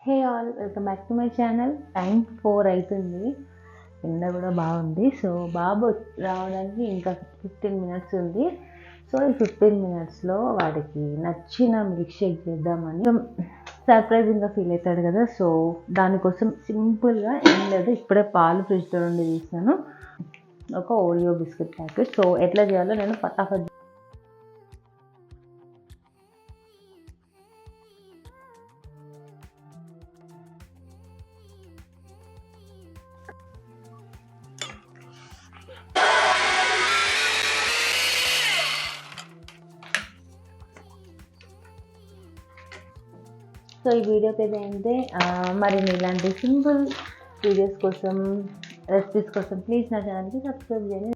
Hey all, welcome back to my channel. Time 4 అవుతుంది. ఎండ కూడా బాగుంది. సో బాబు రావడానికి ఇంకా 15 మినిట్స్ ఉంది. సో ఈ 15 మినిట్స్లో వాడికి నచ్చిన మిల్క్ షేక్ చేద్దామని సర్ప్రైజింగ్గా ఫీల్ అవుతాడు కదా. సో దానికోసం సింపుల్గా ఏం లేదు, ఇప్పుడే పాలు ఫ్రిడ్జ్లో నుండి తీసాను, ఒక ఓరియో బిస్కెట్ ప్యాకెట్. సో ఎట్లా చేయాలో నేను ఫటాఫట్ సో ఈ వీడియోకి అయితే మరిన్ని ఇలాంటి సింపుల్ వీడియోస్ కోసం, రెసిపీస్ కోసం ప్లీజ్ నా ఛానల్కి సబ్స్క్రైబ్ చేయండి.